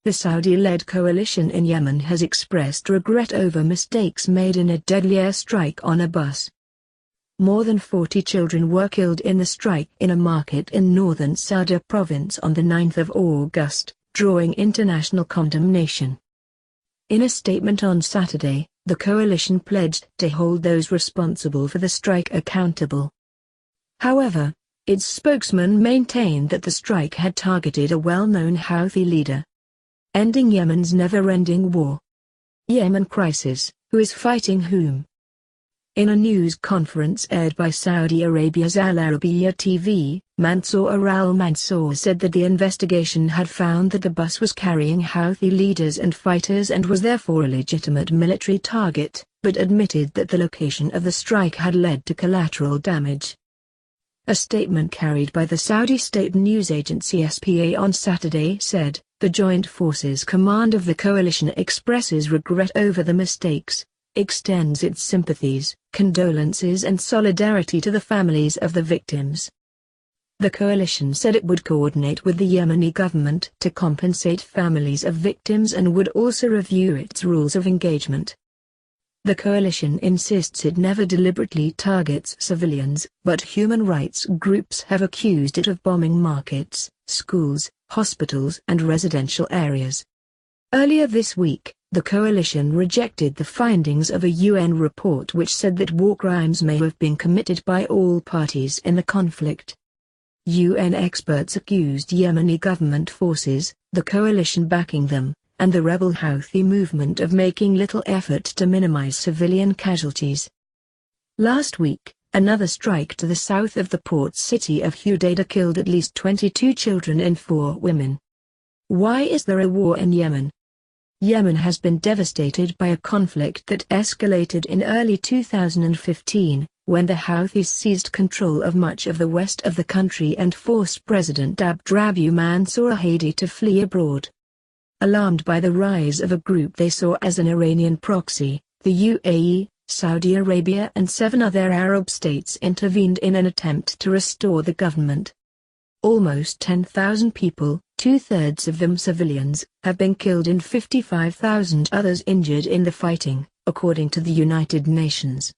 The Saudi-led coalition in Yemen has expressed regret over mistakes made in a deadly airstrike on a bus. More than 40 children were killed in the strike in a market in northern Saada province on the 9th of August, drawing international condemnation. In a statement on Saturday, the coalition pledged to hold those responsible for the strike accountable. However, its spokesman maintained that the strike had targeted a well-known Houthi leader. Ending Yemen's never-ending war. Yemen crisis, who is fighting whom? In a news conference aired by Saudi Arabia's Al-Arabiya TV, Mansour al-Mansour said that the investigation had found that the bus was carrying Houthi leaders and fighters and was therefore a legitimate military target, but admitted that the location of the strike had led to collateral damage. A statement carried by the Saudi state news agency SPA on Saturday said, "The Joint Forces Command of the coalition expresses regret over the mistakes, extends its sympathies, condolences and solidarity to the families of the victims." The coalition said it would coordinate with the Yemeni government to compensate families of victims and would also review its rules of engagement. The coalition insists it never deliberately targets civilians, but human rights groups have accused it of bombing markets, schools, hospitals and residential areas. Earlier this week, the coalition rejected the findings of a UN report which said that war crimes may have been committed by all parties in the conflict. UN experts accused Yemeni government forces, the coalition backing them, and the rebel Houthi movement of making little effort to minimize civilian casualties. Last week, another strike to the south of the port city of Houthi killed at least 22 children and 4 women. Why is there a war in Yemen? Yemen has been devastated by a conflict that escalated in early 2015, when the Houthis seized control of much of the west of the country and forced President Abdrabbu Mansour Hadi to flee abroad. Alarmed by the rise of a group they saw as an Iranian proxy, the UAE, Saudi Arabia and 7 other Arab states intervened in an attempt to restore the government. Almost 10,000 people, 2/3 of them civilians, have been killed and 55,000 others injured in the fighting, according to the United Nations.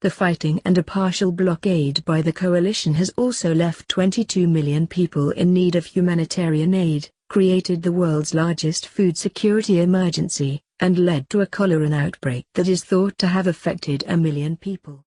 The fighting and a partial blockade by the coalition has also left 22 million people in need of humanitarian aid, created the world's largest food security emergency, and led to a cholera outbreak that is thought to have affected 1 million people.